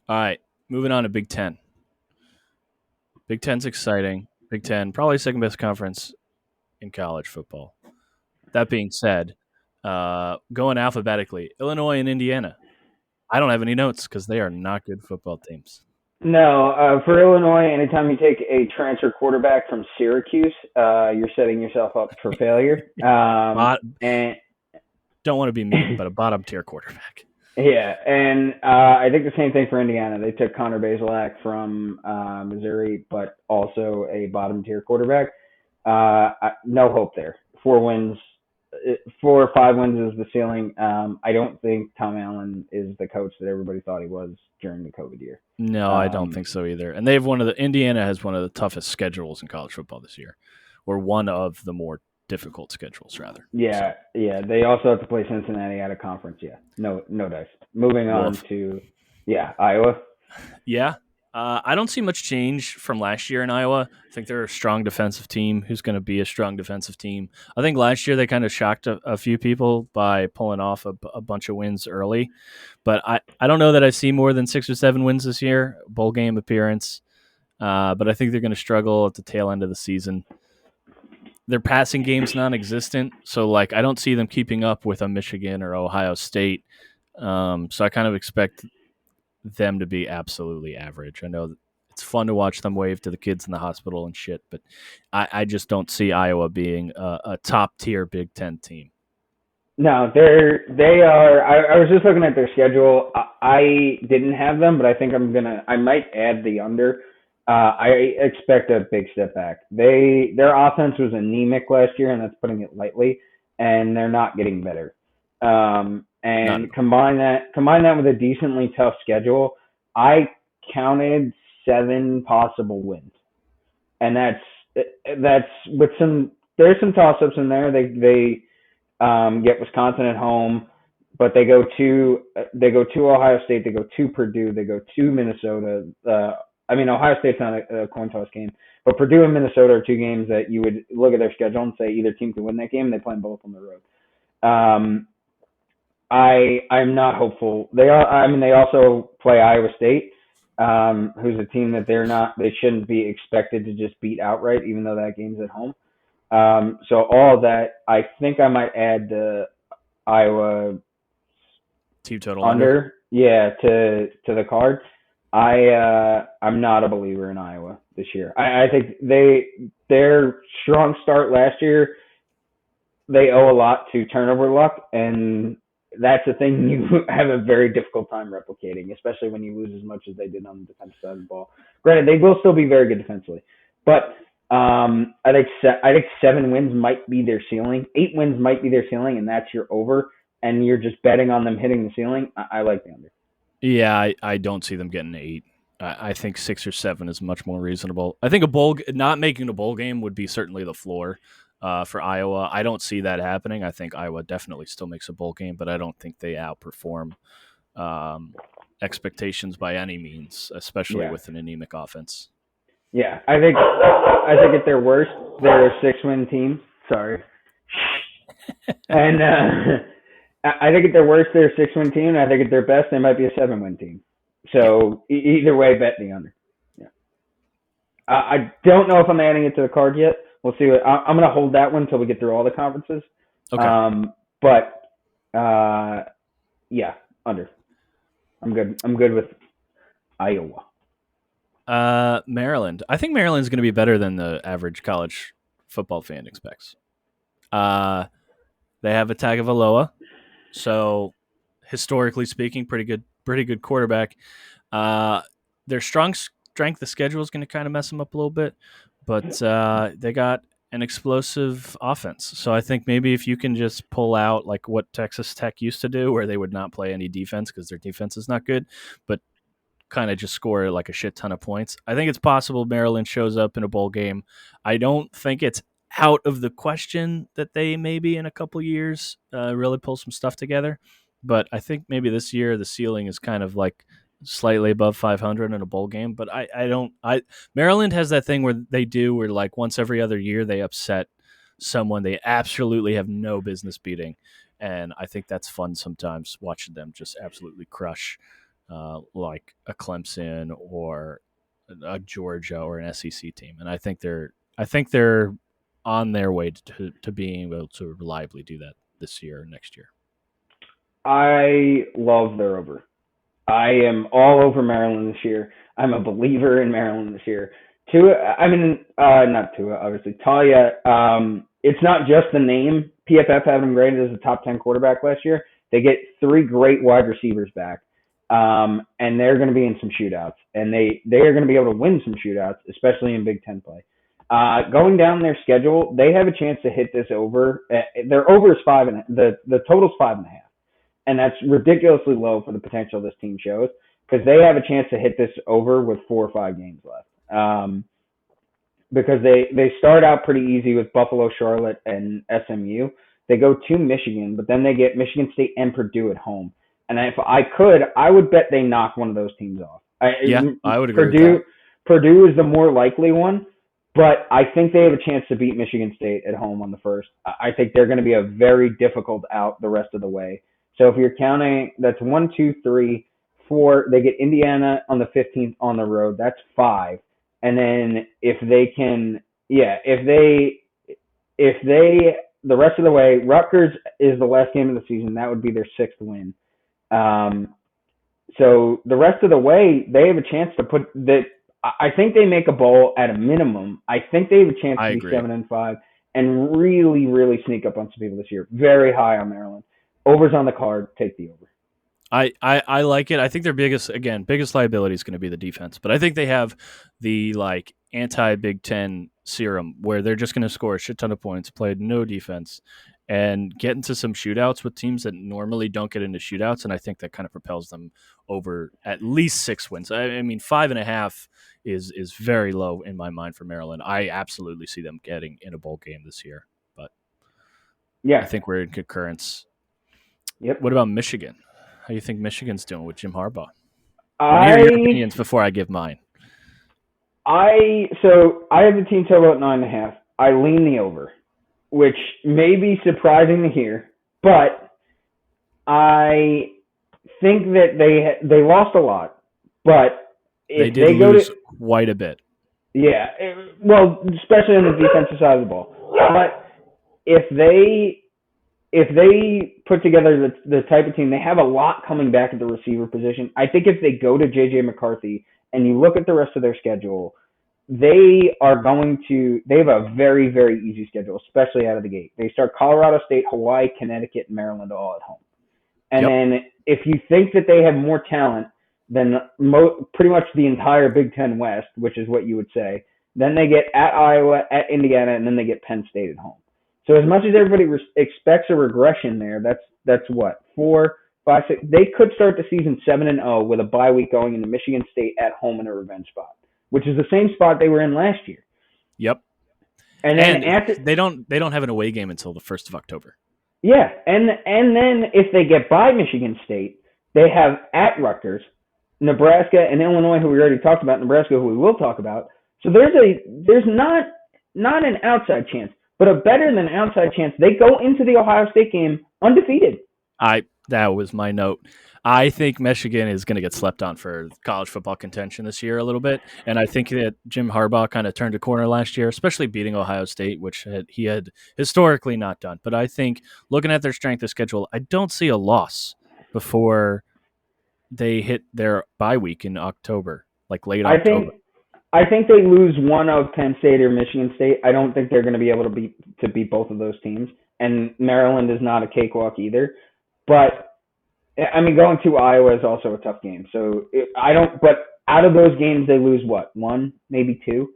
All right, moving on to Big Ten. Big Ten's exciting. Big Ten, probably second best conference in college football. That being said, going alphabetically, Illinois and Indiana. I don't have any notes because they are not good football teams. No, for Illinois, anytime you take a transfer quarterback from Syracuse, you're setting yourself up for failure. Bot, And don't want to be mean, but a bottom tier quarterback. yeah, and I think the same thing for Indiana. They took Connor Bazelak from Missouri, but also a bottom tier quarterback. No hope there. 4 wins, 4 or 5 wins is the ceiling. I don't think Tom Allen is the coach that everybody thought he was during the COVID year. No, I don't Um, think so either. And they have Indiana has one of the toughest schedules in college football this year, or one of the more difficult schedules rather. Yeah, So, yeah. They also have to play Cincinnati at a conference. Yeah, no, no dice. Moving on woof. to Iowa. Yeah. I don't see much change from last year in Iowa. I think they're a strong defensive team who's going to be a strong defensive team. I think last year they kind of shocked a few people by pulling off a bunch of wins early. But I don't know that I see more than 6 or 7 wins this year, bowl game appearance. But I think they're going to struggle at the tail end of the season. Their passing game's non-existent, so like I don't see them keeping up with a Michigan or Ohio State. So I kind of expect them to be absolutely average. I know it's fun to watch them wave to the kids in the hospital and shit, but I just don't see Iowa being a top tier Big Ten team. No, they are. I was just looking at their schedule. I didn't have them, but I think I might add the under. I expect a big step back. Their offense was anemic last year, and that's putting it lightly. And they're not getting better. None at And all. combine that with a decently tough schedule. I counted 7 possible wins, and that's with some. There's some toss ups in there. They get Wisconsin at home, but they go to Ohio State, they go to Purdue, they go to Minnesota. I mean, Ohio State's not a coin toss game, but Purdue and Minnesota are 2 games that you would look at their schedule and say either team could win that game. They play them both on the road. Um, I'm not hopeful. They are. I mean, they also play Iowa State, who's a team that they shouldn't be expected to just beat outright, even though that game's at home. So all of that, I think I might add the Iowa Team total under. under, yeah, to the card. I'm not a believer in Iowa this year. I think their strong start last year, they owe a lot to turnover luck, and that's a thing you have a very difficult time replicating, especially when you lose as much as they did on the defensive side of the ball. Granted, they will still be very good defensively, but I think 7 wins might be their ceiling. 8 wins might be their ceiling, and that's your over. And you're just betting on them hitting the ceiling. I like the under. Yeah, I don't see them getting 8. I think 6 or 7 is much more reasonable. I think not making a bowl game would be certainly the floor for Iowa. I don't see that happening. I think Iowa definitely still makes a bowl game, but I don't think they outperform um, expectations by any means, especially Yeah, with an anemic offense. yeah. I think at their worst, they're a 6-win team. Sorry, and I think at their worst, they're a 6-win team. And I think at their best, they might be a 7-win team. Yeah. So either way, bet the under. Yeah. I don't know if I'm adding it to the card yet. We'll see. I'm going to hold that one until we get through all the conferences. Okay. But yeah, under. I'm good. I'm good with Iowa. Maryland. I think Maryland's going to be better than the average college football fan expects. Uh, they have a Tagovailoa, so historically speaking, pretty good quarterback. Uh, their strength of schedule is going to kind of mess them up a little bit, but they got an explosive offense. So I think maybe if you can just pull out like what Texas Tech used to do, where they would not play any defense because their defense is not good, but kind of just score like a shit ton of points. I think it's possible Maryland shows up in a bowl game. I don't think it's out of the question that they maybe in a couple years really pull some stuff together. But I think maybe this year the ceiling is kind of like slightly above 500 in a bowl game. But I don't. Maryland has that thing where like once every other year they upset someone they absolutely have no business beating, and I think that's fun sometimes watching them just absolutely crush like a Clemson or a Georgia or an SEC team, and I think they're on their way to being able to reliably do that this year or next year. I love their over. I am all over Maryland this year. I'm a believer in Maryland this year. Tua, I mean, not Tua, obviously. Talia, it's not just the name. PFF had him graded as a top 10 quarterback last year. They get three great wide receivers back, and they're going to be in some shootouts. And they are going to be able to win some shootouts, especially in Big Ten play. Going down their schedule, they have a chance to hit this over. Their over is five, and the total's 5.5, and that's ridiculously low for the potential this team shows because they have a chance to hit this over with 4 or 5 games left. Because they start out pretty easy with Buffalo, Charlotte, and SMU. They go to Michigan, but then they get Michigan State and Purdue at home. And if I could, I would bet they knock one of those teams off. Yeah, I would agree with that. Purdue is the more likely one, but I think they have a chance to beat Michigan State at home on the first. I think they're going to be a very difficult out the rest of the way. So if you're counting, that's 1, 2, 3, 4. They get Indiana on the 15th on the road. That's 5. And then if they can, the rest of the way, Rutgers is the last game of the season. That would be their 6th win. So the rest of the way, they have a chance to put that. I think they make a bowl at a minimum. I think they have a chance to be 7-5 and really, really sneak up on some people this year. Very high on Maryland. Over's on the card. Take the over. I like it. I think their biggest liability is going to be the defense, but I think they have the anti-Big Ten serum where they're just going to score a shit ton of points, play no defense, and get into some shootouts with teams that normally don't get into shootouts, and I think that kind of propels them over at least 6 wins. I mean, 5.5 is very low in my mind for Maryland. I absolutely see them getting in a bowl game this year, but yeah, I think we're in concurrence. Yep. What about Michigan? How do you think Michigan's doing with Jim Harbaugh? I hear your opinions before I give mine. I have the team total at 9.5. I lean the over, which may be surprising to hear, but I think that they lost a lot. But if they lose quite a bit. Yeah, well, especially on the defensive side of the ball. But if they put together the type of team, they have a lot coming back at the receiver position. I think if they go to J.J. McCarthy and you look at the rest of their schedule, they have a very, very easy schedule, especially out of the gate. They start Colorado State, Hawaii, Connecticut, and Maryland all at home. And then if you think that they have more talent than pretty much the entire Big Ten West, which is what you would say, then they get at Iowa, at Indiana, and then they get Penn State at home. So as much as everybody expects a regression there, that's what, 4, 5, 6. They could start the season 7-0 with a bye week going into Michigan State at home in a revenge spot, which is the same spot they were in last year. Yep. And then they don't have an away game until the 1st of October. Yeah, and then if they get by Michigan State, they have at Rutgers, Nebraska, and Illinois, who we already talked about. Nebraska, who we will talk about. So there's not an outside chance, but a better than outside chance. They go into the Ohio State game undefeated. That was my note. I think Michigan is going to get slept on for college football contention this year a little bit, and I think that Jim Harbaugh kind of turned a corner last year, especially beating Ohio State, which he had historically not done. But I think looking at their strength of schedule, I don't see a loss before they hit their bye week in October, late October. I think they lose one of Penn State or Michigan State. I don't think they're going to be able to beat both of those teams. And Maryland is not a cakewalk either. But I mean, going to Iowa is also a tough game. So but out of those games, they lose what? 1, maybe 2,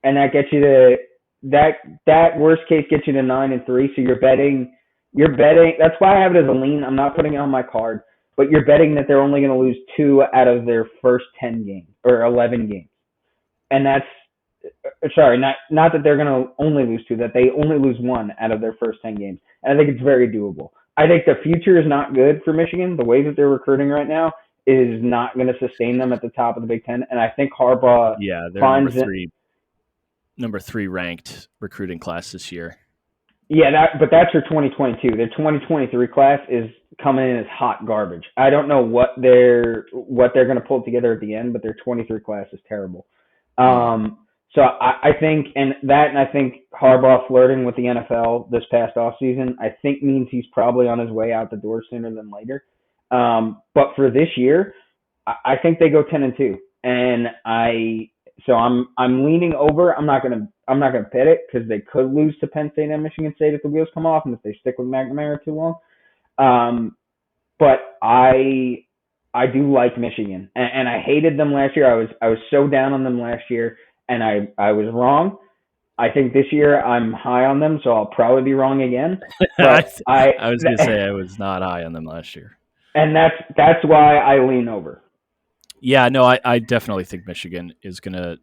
and that gets you to that worst case gets you to 9-3. So you're betting. That's why I have it as a lean. I'm not putting it on my card, but you're betting that they're only going to lose 2 out of their first 10 games or 11 games. And that's not that they're going to only lose 2, that they only lose 1 out of their first 10 games. And I think it's very doable. I think the future is not good for Michigan. The way that they're recruiting right now is not going to sustain them at the top of the Big Ten. And I think Harbaugh they're number 3 ranked recruiting class this year. Yeah, but that's for 2022. The 2023 class is coming in as hot garbage. I don't know what they're going to pull together at the end, but their 23 class is terrible. Mm. So I think, and I think Harbaugh flirting with the NFL this past offseason, I think means he's probably on his way out the door sooner than later. But for this year, I think they go 10-2, and I'm leaning over. I'm not gonna bet it because they could lose to Penn State and Michigan State if the wheels come off and if they stick with McNamara too long. But I do like Michigan, and I hated them last year. I was so down on them last year, and I was wrong. I think this year I'm high on them, so I'll probably be wrong again. I, But I I was going to say I was not high on them last year. and that's why I lean over. Yeah, no, I definitely think Michigan is going to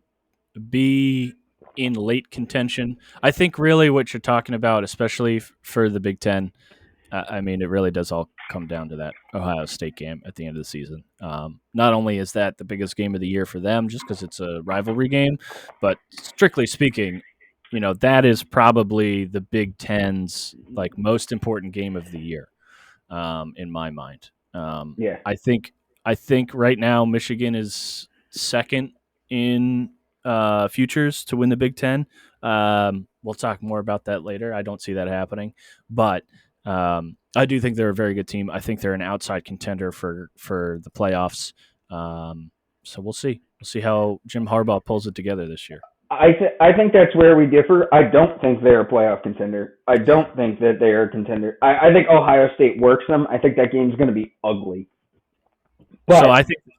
be in late contention. I think really what you're talking about, especially for the Big Ten, I mean, it really does all come down to that Ohio State game at the end of the season. Not only is that the biggest game of the year for them, just because it's a rivalry game, but strictly speaking, that is probably the Big Ten's like most important game of the year, in my mind. Yeah. I think right now Michigan is second in futures to win the Big Ten. We'll talk more about that later. I don't see that happening, but I do think they're a very good team. I think they're an outside contender for the playoffs. So we'll see. We'll see how Jim Harbaugh pulls it together this year. I think that's where we differ. I don't think they're a playoff contender. I don't think that they are a contender. I think Ohio State works them. I think that game's going to be ugly. But So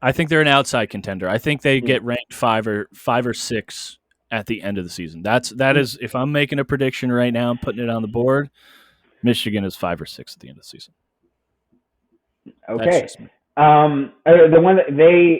I think they're an outside contender. I think they get ranked five or six at the end of the season. That is if I'm making a prediction right now, I'm putting it on the board. Michigan is 5 or 6 at the end of the season. That's okay, just me. the one that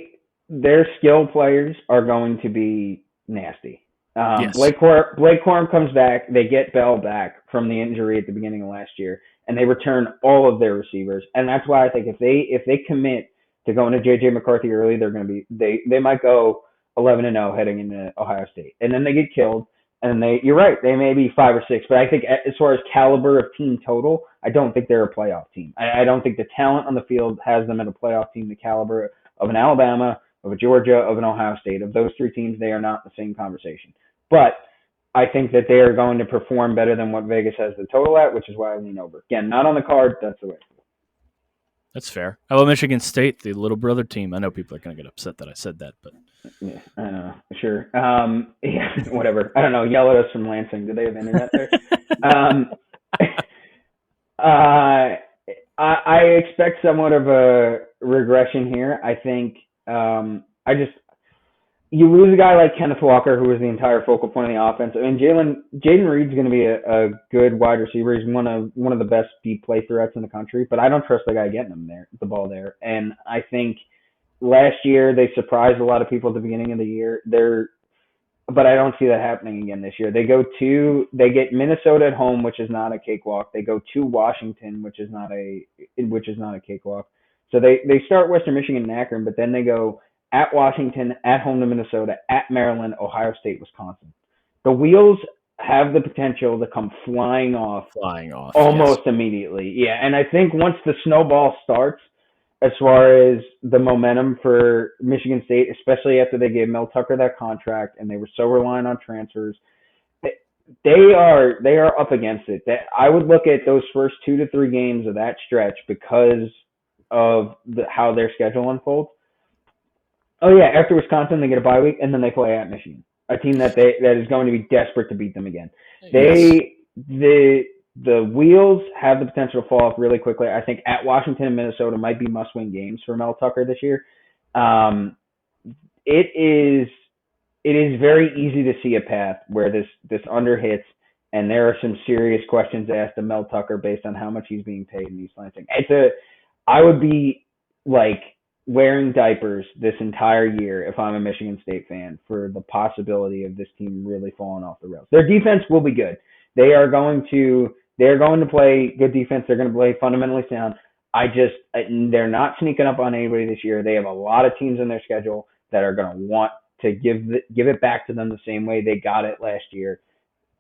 their skill players are going to be nasty. Yes. Blake Corum comes back. They get Bell back from the injury at the beginning of last year, and they return all of their receivers. And that's why I think if they commit to going to JJ McCarthy early, they're going to be they might go 11-0 heading into Ohio State, and then they get killed. And you're right, they may be 5 or 6, but I think as far as caliber of team total, I don't think they're a playoff team. I don't think the talent on the field has them at a playoff team. The caliber of an Alabama, of a Georgia, of an Ohio State, of those three teams, they are not the same conversation. But I think that they are going to perform better than what Vegas has the total at, which is why I lean over. Again, not on the card. That's the way. That's fair. How about Michigan State, the little brother team? I know people are going to get upset that I said that, but Yeah, I don't know. Sure. Yeah, whatever. I don't know. Yell at us from Lansing. Do they have internet there? Um, I expect somewhat of a regression here. I think you lose a guy like Kenneth Walker, who was the entire focal point of the offense. I mean, Jaden Reed's going to be a good wide receiver. He's one of the best deep play threats in the country, but I don't trust the guy getting him the ball there. And I think last year they surprised a lot of people at the beginning of the year. But I don't see that happening again this year. They get Minnesota at home, which is not a cakewalk. They go to Washington, which is not a cakewalk. So they start Western Michigan and Akron, but then they go at Washington, at home to Minnesota, at Maryland, Ohio State, Wisconsin. The wheels have the potential to come flying off almost immediately. Yeah, and I think once the snowball starts, as far as the momentum for Michigan State, especially after they gave Mel Tucker that contract and they were so reliant on transfers, they are up against it. I would look at those first 2 to 3 games of that stretch because of how their schedule unfolds. Oh yeah, after Wisconsin they get a bye week and then they play at Michigan, a team that is going to be desperate to beat them again. yes. The wheels have the potential to fall off really quickly. I think at Washington and Minnesota might be must-win games for Mel Tucker this year. It is very easy to see a path where this under hits, and there are some serious questions asked of Mel Tucker based on how much he's being paid in East Lansing. I would be like wearing diapers this entire year if I'm a Michigan State fan for the possibility of this team really falling off the rails. Their defense will be good. They're going to play good defense. They're going to play fundamentally sound. They're not sneaking up on anybody this year. They have a lot of teams in their schedule that are going to want to give it back to them the same way they got it last year.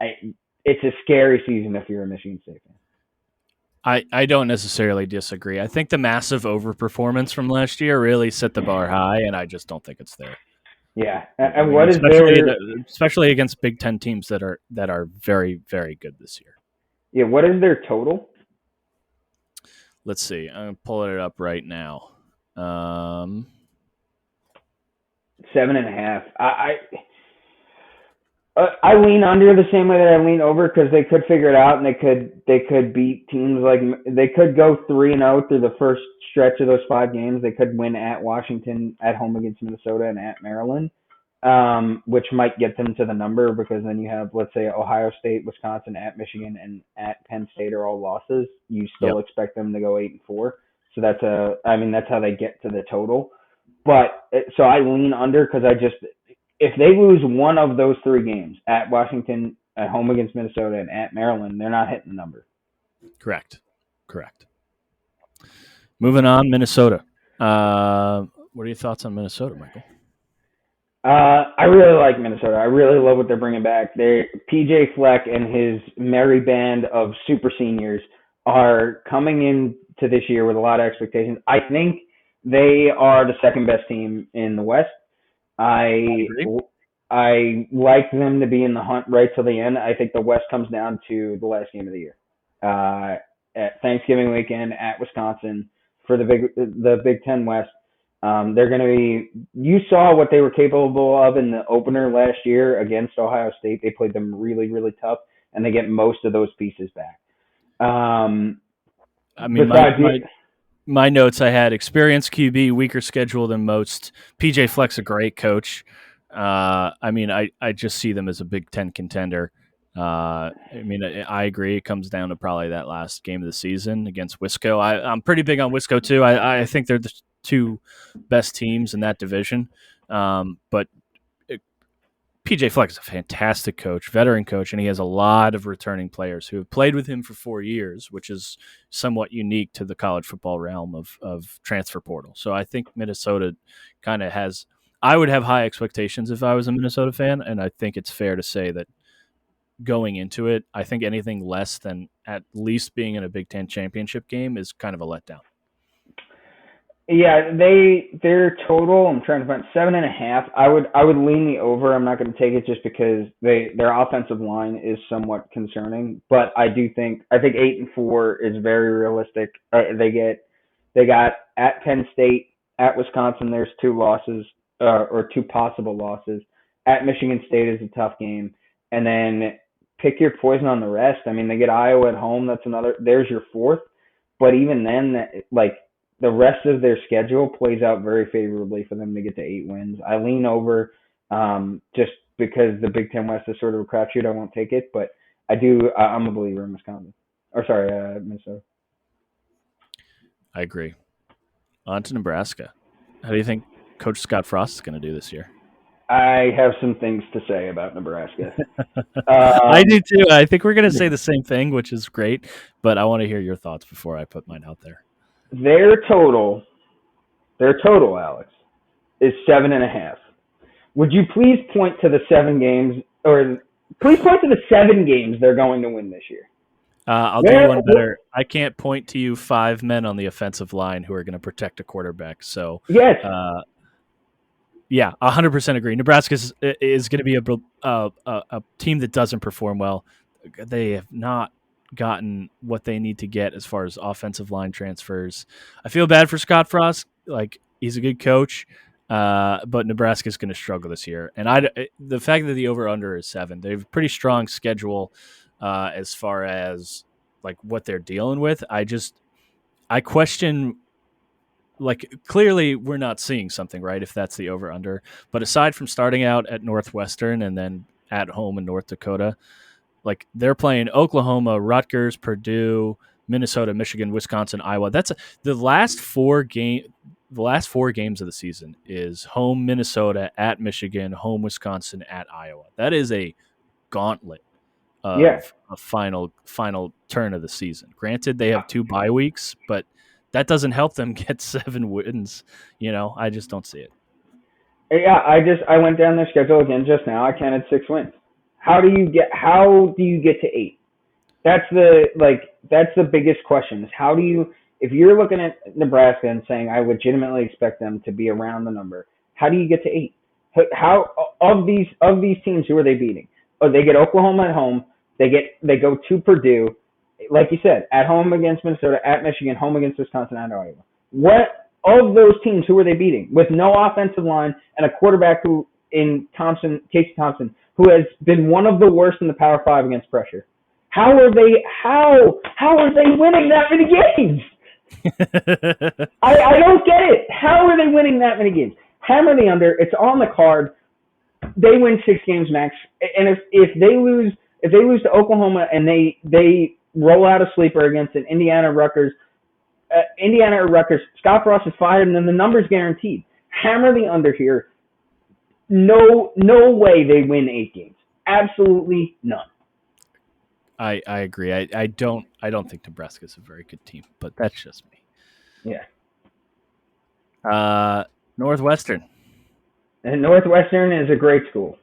It's a scary season if you're a Michigan State fan. I don't necessarily disagree. I think the massive overperformance from last year really set the bar high, and I just don't think it's there. Yeah. I And mean, what is their especially against Big Ten teams that are very very good this year. yeah, what is their total? Let's see. I'm pulling it up right now. Um, 7.5. I lean under the same way that I lean over because they could figure it out and they could beat teams like they could go 3-0 through the first stretch of those 5 games. They could win at Washington, at home against Minnesota, and at Maryland, which might get them to the number because then you have, let's say, Ohio State, Wisconsin, at Michigan, and at Penn State are all losses. You yep. still expect them to go 8-4. So I mean that's how they get to the total. But so I lean under because if they lose one of those 3 games at Washington, at home against Minnesota, and at Maryland, they're not hitting the number. Correct. Moving on, Minnesota. What are your thoughts on Minnesota, Michael? I really like Minnesota. I really love what they're bringing back. PJ Fleck and his merry band of super seniors are coming into this year with a lot of expectations. I think they are the second best team in the West. I I agree. I like them to be in the hunt right till the end. I think the West comes down to the last game of the year, at Thanksgiving weekend at Wisconsin for the Big Ten West. They're going to be. You saw what they were capable of in the opener last year against Ohio State. They played them really, really tough, and they get most of those pieces back. I mean, Besides, my notes I had experienced QB, weaker schedule than most. PJ Fleck's a great coach. I mean, I just see them as a Big Ten contender. I mean, I agree. It comes down to probably that last game of the season against Wisco. I'm pretty big on Wisco too. I think they're the 2 best teams in that division. But PJ Fleck is a fantastic coach, veteran coach, and he has a lot of returning players who have played with him for 4 years, which is somewhat unique to the college football realm of transfer portal. So I think Minnesota kind of has. I would have high expectations if I was a Minnesota fan, and I think it's fair to say that going into it, I think anything less than at least being in a Big Ten championship game is kind of a letdown. yeah, their total. I'm trying to find 7.5. I would lean the over. I'm not going to take it just because their offensive line is somewhat concerning. But I think 8-4 is very realistic. They got at Penn State, at Wisconsin. There's 2 losses, or 2 possible losses. At Michigan State is a tough game, and then pick your poison on the rest. I mean, they get Iowa at home. That's another. There's your fourth. But even then, like the rest of their schedule plays out very favorably for them to get to 8 wins. I lean over, just because the Big Ten West is sort of a crapshoot. I won't take it, but I do. I'm a believer in Wisconsin. Or sorry, Minnesota. I agree. On to Nebraska. How do you think Coach Scott Frost is going to do this year? I have some things to say about Nebraska. I Um, do too. I think we're going to say the same thing, which is great, but I want to hear your thoughts before I put mine out there. their total, Alex, is 7.5. Would you please point to the 7 games, or please point to the 7 games they're going to win this year? I'll do you Where? one better. I can't point to you 5 men on the offensive line who are going to protect a quarterback. So, Yes. yeah, 100% agree. Nebraska is going to be a team that doesn't perform well. They have not gotten what they need to get as far as offensive line transfers. I feel bad for Scott Frost. Like, he's a good coach, but Nebraska is going to struggle this year. And the fact that the over-under is 7, they have a pretty strong schedule as far as like what they're dealing with. I question, like, clearly we're not seeing something, right, if that's the over under. But aside from starting out at Northwestern and then at home in North Dakota, like, they're playing Oklahoma, Rutgers, Purdue, Minnesota, Michigan, Wisconsin, Iowa. That's the last 4 game. The last 4 games of the season is home Minnesota, at Michigan, home Wisconsin, at Iowa. That is a gauntlet Yeah. of a final turn of the season. Granted, they have 2 bye weeks, but that doesn't help them get 7 wins. I just don't see it. Yeah. I went down their schedule again just now. I counted 6 wins. How do you get to 8? That's the biggest question is how do you, if you're looking at Nebraska and saying I legitimately expect them to be around the number, how do you get to 8? How of these teams, who are they beating? Oh, they get Oklahoma at home. They go to Purdue, like you said, at home against Minnesota, at Michigan, home against Wisconsin, at Iowa. What of those teams, who are they beating with no offensive line and a quarterback who in Casey Thompson, who has been one of the worst in the Power Five against pressure? How are they winning that many games? I don't get it. How are they winning that many games? Hammer the under. It's on the card. They win 6 games max. And if they lose to Oklahoma and they roll out a sleeper against an Indiana or Rutgers, Scott Frost is fired, and then the number's guaranteed. Hammer the under here. No way they win 8 games. Absolutely none. I agree. I don't think Nebraska's a very good team, but that's just me. Yeah. Northwestern. And Northwestern is a great school.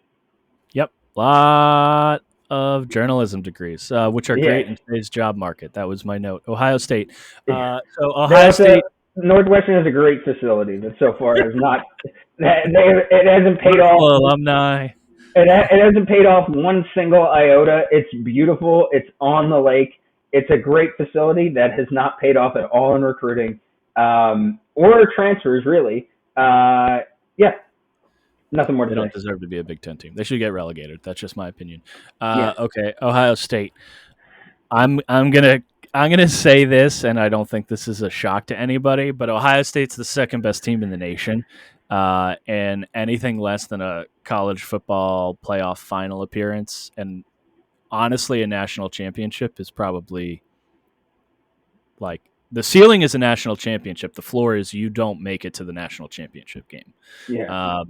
Yep. Lot of journalism degrees, which are great in today's job market. That was my note. Ohio State. So Ohio State. Northwestern is a great facility that so far has not. It hasn't paid off. Alumni. It hasn't paid off one single iota. It's beautiful. It's on the lake. It's a great facility that has not paid off at all in recruiting or transfers, really. Yeah, nothing more to say. They don't deserve to be a Big Ten team. They should get relegated. That's just my opinion. Okay, Ohio State. I'm gonna say this, and I don't think this is a shock to anybody, but Ohio State's the second best team in the nation. And anything less than a college football playoff final appearance, and honestly, a national championship is probably like the ceiling is a national championship. The floor is you don't make it to the national championship game. Yeah.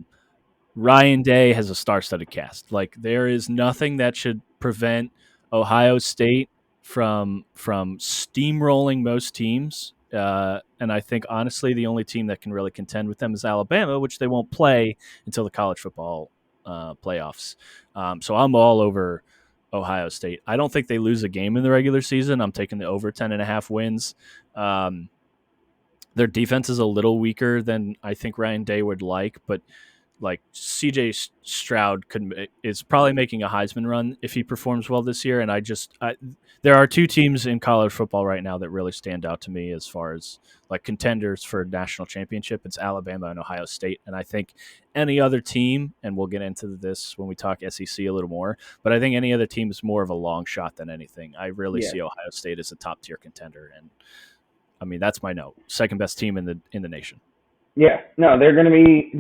Ryan Day has a star-studded cast. Like there is nothing that should prevent Ohio State from steamrolling most teams. And I think, honestly, the only team that can really contend with them is Alabama, which they won't play until the college football playoffs. So I'm all over Ohio State. I don't think they lose a game in the regular season. I'm taking the over 10.5 wins. Their defense is a little weaker than I think Ryan Day would like, but like CJ Stroud is probably making a Heisman run if he performs well this year. And there are 2 teams in college football right now that really stand out to me as far as like contenders for a national championship. It's Alabama and Ohio State. And I think any other team, and we'll get into this when we talk SEC a little more, but I think any other team is more of a long shot than anything. I really see Ohio State as a top tier contender. And I mean, that's my note. Second best team in the nation. Yeah, no, they're going to be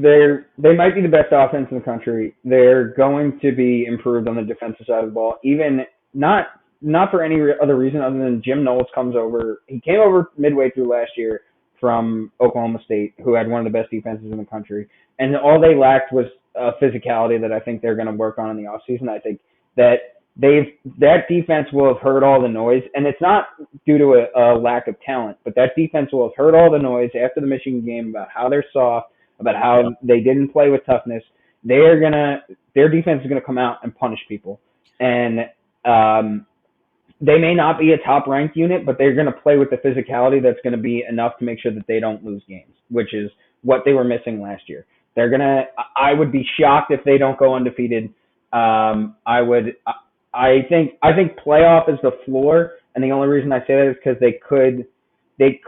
they might be the best offense in the country. They're going to be improved on the defensive side of the ball, even not for any other reason other than Jim Knowles comes over. He came over midway through last year from Oklahoma State, who had one of the best defenses in the country, and all they lacked was physicality that I think they're going to work on in the offseason. I think that that defense will have heard all the noise, and it's not due to a lack of talent, but that defense will have heard all the noise after the Michigan game about how they're soft, about how they didn't play with toughness. Their defense is gonna come out and punish people, and they may not be a top-ranked unit, but they're gonna play with the physicality that's gonna be enough to make sure that they don't lose games, which is what they were missing last year. I would be shocked if they don't go undefeated. I think playoff is the floor, and the only reason I say that is because they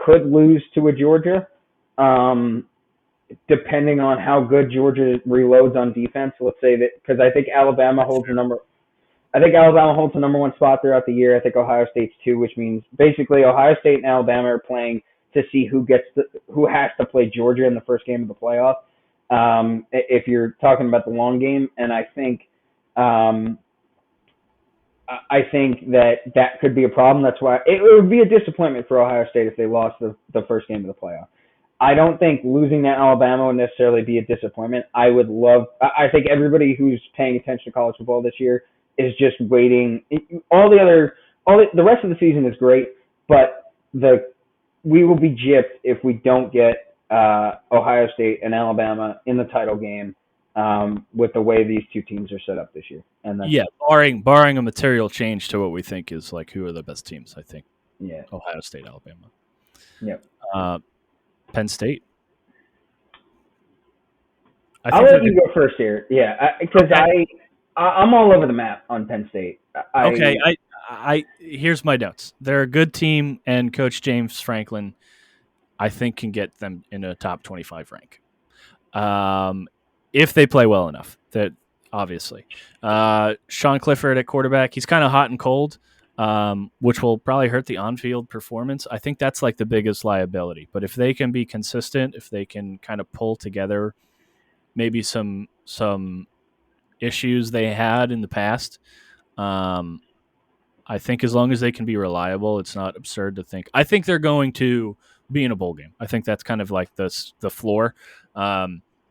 could lose to a Georgia, depending on how good Georgia reloads on defense. Let's say that because I think Alabama holds the number 1 spot throughout the year. I think Ohio State's 2, which means basically Ohio State and Alabama are playing to see who has to play Georgia in the first game of the playoff. If you're talking about the long game, and I think that could be a problem. That's why it would be a disappointment for Ohio State if they lost the first game of the playoff. I don't think losing to Alabama would necessarily be a disappointment. I think everybody who's paying attention to college football this year is just waiting. The rest of the season is great, but we will be gypped if we don't get Ohio State and Alabama in the title game with the way these two teams are set up this year. And that's Yeah, barring a material change to what we think is like who are the best teams. I think yeah, Ohio State, Alabama, yep. uh, Penn State. I I'll think they're let you good. go first here. Yeah, because Okay. I'm all over the map on Penn State. Okay. I I here's my notes. They're a good team, and Coach James Franklin, I think, can get them in a top 25 rank. If they play well enough. That obviously. Sean Clifford at quarterback. He's kind of hot and cold, which will probably hurt the on-field performance. I think that's like the biggest liability. But if they can be consistent, if they can kind of pull together maybe some issues they had in the past, um, I think as long as they can be reliable, it's not absurd to think. I think they're going to be in a bowl game. I think that's kind of like the floor.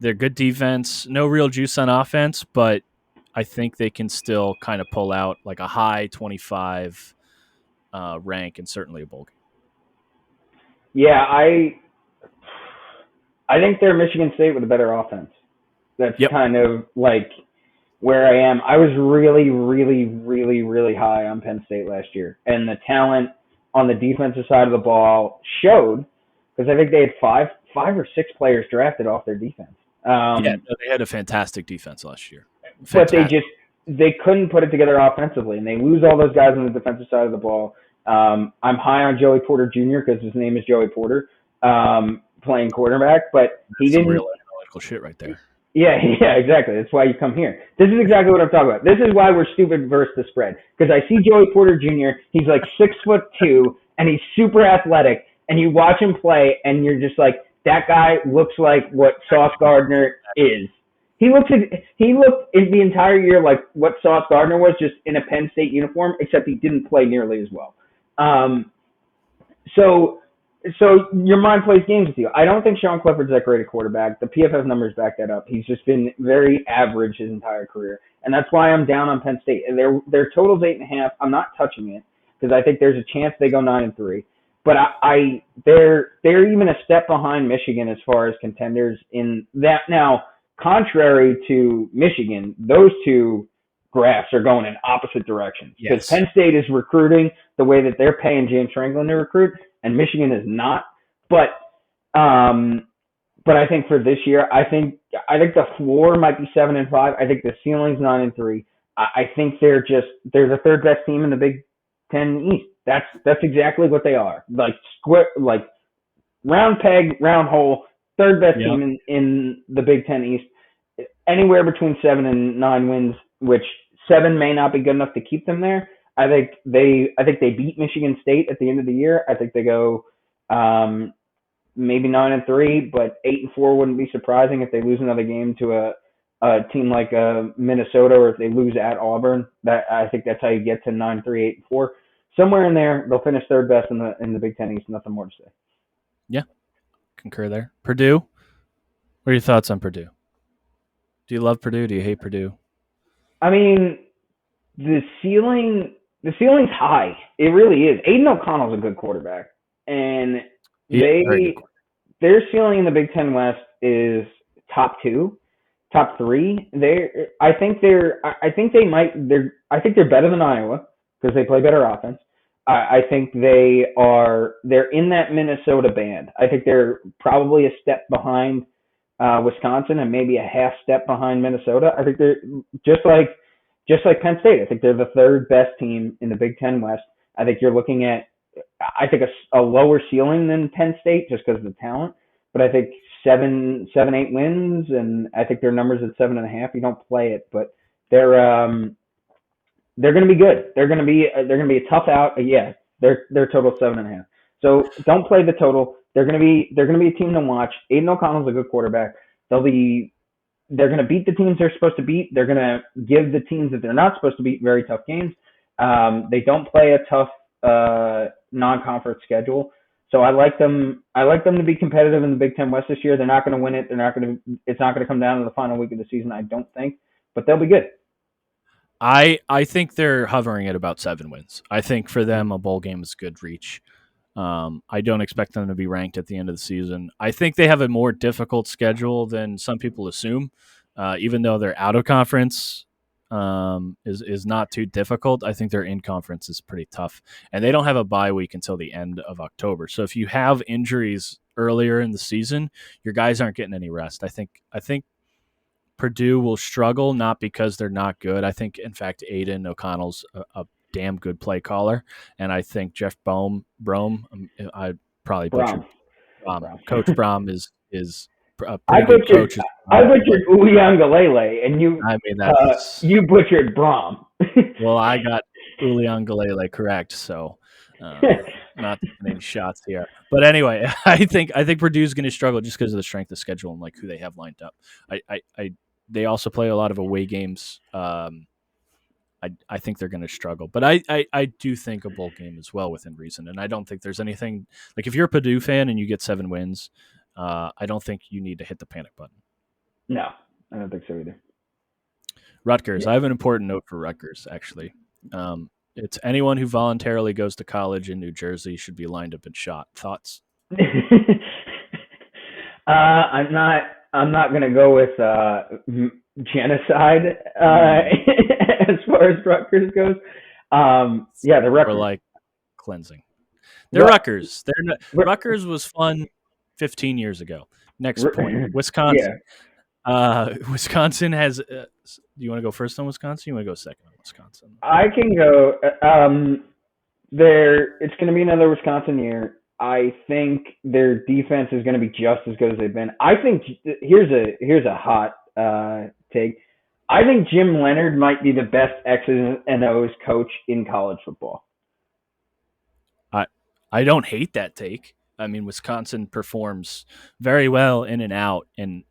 They're good defense, no real juice on offense, but I think they can still kind of pull out like a high 25 rank and certainly a bowl game. yeah, I think they're Michigan State with a better offense. That's Yep. kind of like where I am. I was really, really, really, really high on Penn State last year, and the talent on the defensive side of the ball showed because I think they had five or six players drafted off their defense. Yeah, no, they had a fantastic defense last year. But Fantastic. they couldn't put it together offensively, and they lose all those guys on the defensive side of the ball. I'm high on Joey Porter Jr. because his name is Joey Porter, playing quarterback, but he That's some didn't. real analytical shit right there. Yeah, yeah, exactly. That's why you come here. This is exactly what I'm talking about. This is why we're stupid versus the spread. Because I see Joey Porter Jr. He's like 6'2", and he's super athletic. And you watch him play, and you're just like, that guy looks like what Sauce Gardner is. He looked in the entire year like what Sauce Gardner was, just in a Penn State uniform, except he didn't play nearly as well. Um, so your mind plays games with you. I don't think Sean Clifford's that great a quarterback. The PFF numbers back that up. He's just been very average his entire career, and that's why I'm down on Penn State. And their total's 8.5. I'm not touching it because I think there's a chance they go 9-3. But they're even a step behind Michigan as far as contenders in that. Now, contrary to Michigan, those two graphs are going in opposite directions because Yes. Penn State is recruiting the way that they're paying James Franklin to recruit, and Michigan is not. But um, but I think for this year, I think the floor might be 7-5. I think the ceiling's 9-3. I think they're the third best team in the Big Ten East. That's exactly what they are. Like square, like round peg, round hole. Third best Yep. team in the Big Ten East. Anywhere between 7 and 9 wins, which 7 may not be good enough to keep them there. I think they beat Michigan State at the end of the year. I think they go maybe 9-3, but 8-4 wouldn't be surprising if they lose another game to a team like Minnesota, or if they lose at Auburn. That I think that's how you get to 9-3, 8-4. Somewhere in there, they'll finish third best in the Big Ten East. Nothing more to say. Yeah. Concur there. Purdue. What are your thoughts on Purdue? Do you love Purdue? Do you hate Purdue? I mean, the ceiling's high. It really is. Aiden O'Connell's a good quarterback, and Very good. their ceiling in the Big Ten West is top two, top three. I think they're better than Iowa because they play better offense. I think they're in that Minnesota band. I think they're probably a step behind Wisconsin and maybe a half step behind Minnesota. I think they're just like Penn State. I think they're the third best team in the Big Ten West. I think you're looking at a lower ceiling than Penn State just because of the talent, but I think 8 wins, and I think their numbers at 7.5. You don't play it, but they're going to be good. They're going to be a tough out. Yeah, their total 7.5. So don't play the total. They're going to be a team to watch. Aiden O'Connell's a good quarterback. They're going to beat the teams they're supposed to beat. They're going to give the teams that they're not supposed to beat very tough games. They don't play a tough non-conference schedule. So I like them. I like them to be competitive in the Big Ten West this year. They're not going to win it. It's not going to come down to the final week of the season, I don't think. But they'll be good. I think they're hovering at about 7 wins. I think for them a bowl game is good reach. I don't expect them to be ranked at the end of the season. I think they have a more difficult schedule than some people assume. Even though they're out of conference is not too difficult, I think their in conference is pretty tough, and they don't have a bye week until the end of October. So if you have injuries earlier in the season, your guys aren't getting any rest. I think Purdue will struggle, not because they're not good. I think, in fact, Aiden O'Connell's a damn good play caller, and I think Jeff Brome, I probably butchered Brom. Coach Brom is a I pretty good butchered coach as I well. But butchered Uyangalele, and I mean, that's you butchered Brom. well, I got Uliangalele correct, so not taking any shots here. But anyway, I think Purdue's going to struggle just because of the strength of schedule and like who they have lined up. I they also play a lot of away games. I think they're going to struggle, but I do think a bowl game is well within reason, and I don't think there's anything like if you're a Purdue fan and you get 7 wins, I don't think you need to hit the panic button. No, I don't think so either. Rutgers. Yeah. I have an important note for Rutgers, actually. It's anyone who voluntarily goes to college in New Jersey should be lined up and shot. Thoughts? I'm not. I'm not gonna go with genocide as far as Rutgers goes. Yeah, the Or Rutgers. like cleansing. They're Rut, Rutgers. Rut, Rutgers was fun 15 years ago. Next point. yeah, Wisconsin. Wisconsin has. Do you want to go first on Wisconsin? You want to go second on Wisconsin? I can go. There, it's going to be another Wisconsin year. I think their defense is going to be just as good as they've been. I think here's a hot take. I think Jim Leonard might be the best X's and O's coach in college football. I don't hate that take. I mean, Wisconsin performs very well in and out, and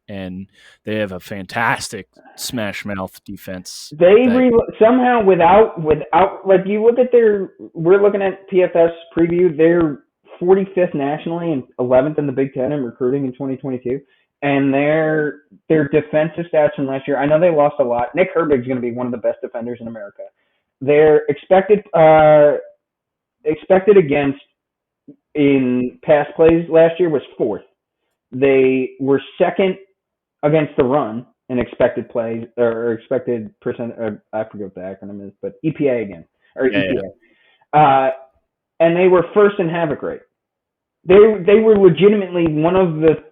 they have a fantastic smash mouth defense. Somehow without like you look at we're looking at PFS preview. They're 45th nationally and 11th in the Big Ten in recruiting in 2022. And their defensive stats from last year. I know they lost a lot. Nick Herbig's going to be one of the best defenders in America. Their expected against in pass plays last year was fourth. They were second against the run in expected plays or expected percent. I forget what the acronym is, but EPA again or Yeah, EPA. And they were first in havoc rate. They were legitimately one of the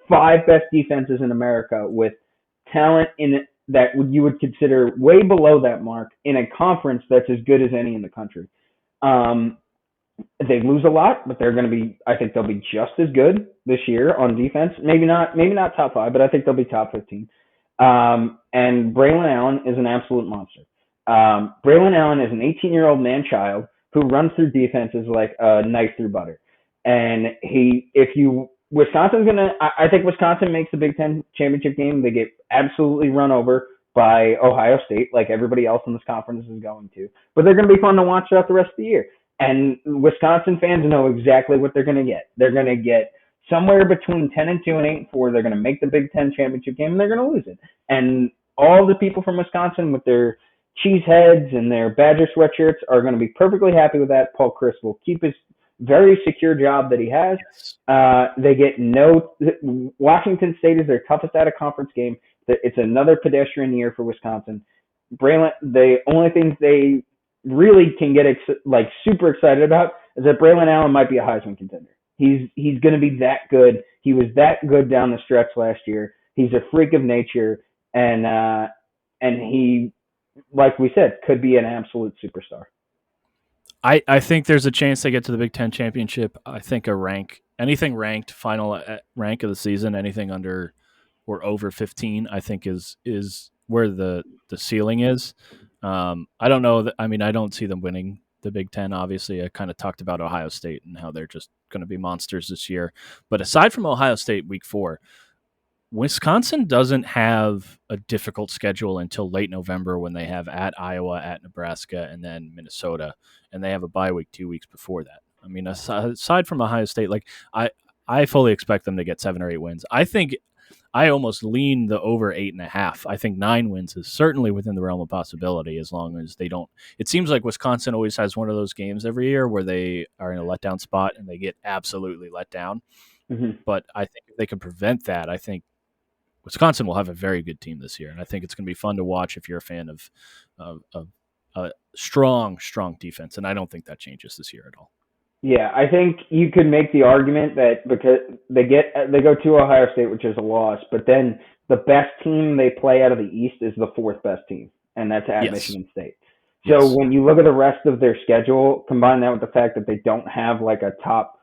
5 best defenses in America with talent in it that you would consider way below that mark in a conference that's as good as any in the country. They lose a lot, but they're going to be. I think they'll be just as good this year on defense. Maybe not top 5, but I think they'll be top 15. And Braylon Allen is an absolute monster. Braylon Allen is an 18-year-old man-child who runs through defenses like a knife through butter. And Wisconsin's gonna. I think Wisconsin makes the Big Ten championship game. They get absolutely run over by Ohio State, like everybody else in this conference is going to. But they're going to be fun to watch throughout the rest of the year. And Wisconsin fans know exactly what they're going to get. They're going to get somewhere between 10-2 and 8-4. They're going to make the Big Ten championship game, and they're going to lose it. And all the people from Wisconsin with their cheese heads and their Badger sweatshirts are going to be perfectly happy with that. Paul Chryst will keep his very secure job that he has. They get Washington State is their toughest out of conference game. It's another pedestrian year for Wisconsin. The only things they really can get super excited about is that Braylon Allen might be a Heisman contender. He's going to be that good. He was that good down the stretch last year. He's a freak of nature, and he, like we said, could be an absolute superstar. I think there's a chance they get to the Big Ten championship. I think anything ranked final rank of the season, anything under or over 15, I think is where the ceiling is. I don't know. I don't see them winning the Big Ten. Obviously, I kind of talked about Ohio State and how they're just going to be monsters this year. But aside from Ohio State week 4, Wisconsin doesn't have a difficult schedule until late November when they have at Iowa, at Nebraska, and then Minnesota, and they have a bye week 2 weeks before that. I mean, aside from Ohio State, I fully expect them to get 7 or 8 wins. I think I almost lean the over 8.5. I think 9 wins is certainly within the realm of possibility as long as they don't. It seems like Wisconsin always has one of those games every year where they are in a letdown spot and they get absolutely let down. Mm-hmm. But I think if they can prevent that, I think Wisconsin will have a very good team this year, and I think it's going to be fun to watch if you're a fan of a strong defense. And I don't think that changes this year at all. Yeah, I think you could make the argument that because they go to Ohio State, which is a loss, but then the best team they play out of the East is the fourth best team, and that's at Yes, Michigan State. So yes. when you look at the rest of their schedule, combine that with the fact that they don't have like a top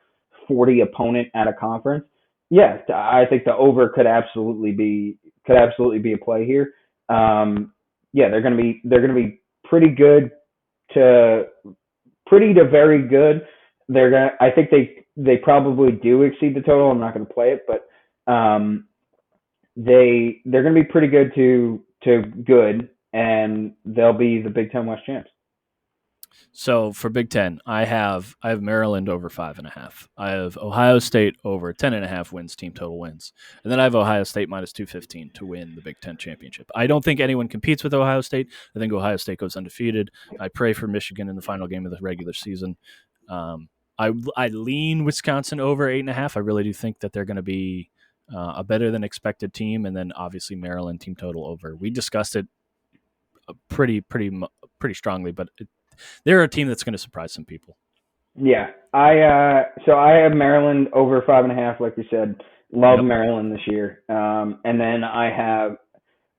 40 opponent at a conference, yeah, I think the over could absolutely be a play here. Yeah, they're gonna be pretty good to pretty to very good. I think they probably do exceed the total. I'm not gonna play it, but they're gonna be pretty good to good, and they'll be the Big Ten West champs. So for Big Ten, I have Maryland over 5.5. I have Ohio State over 10.5 wins, team total wins, and then I have Ohio State minus 215 to win the Big Ten championship. I don't think anyone competes with Ohio State. I think Ohio State goes undefeated. I pray for Michigan in the final game of the regular season. Um, I lean Wisconsin over 8.5. I really do think that they're going to be a better than expected team, and then obviously Maryland team total over. We discussed it pretty strongly, but they're a team that's going to surprise some people. Yeah, I have Maryland over 5.5, like you said. Love Yep. Maryland this year. And then I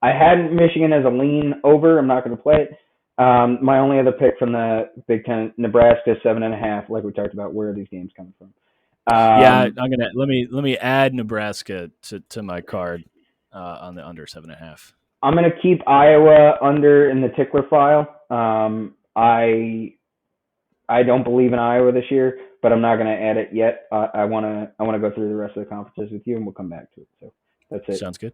had Michigan as a lean over. I'm not going to play it. My only other pick from the Big Ten, Nebraska 7.5. Like we talked about, where are these games coming from? Yeah, Um, I'm gonna let me add Nebraska to my card on the under 7.5. I'm going to keep Iowa under in the tickler file. I don't believe in Iowa this year, but I'm not going to add it yet. I want to go through the rest of the conferences with you, and we'll come back to it. So that's it. Sounds good.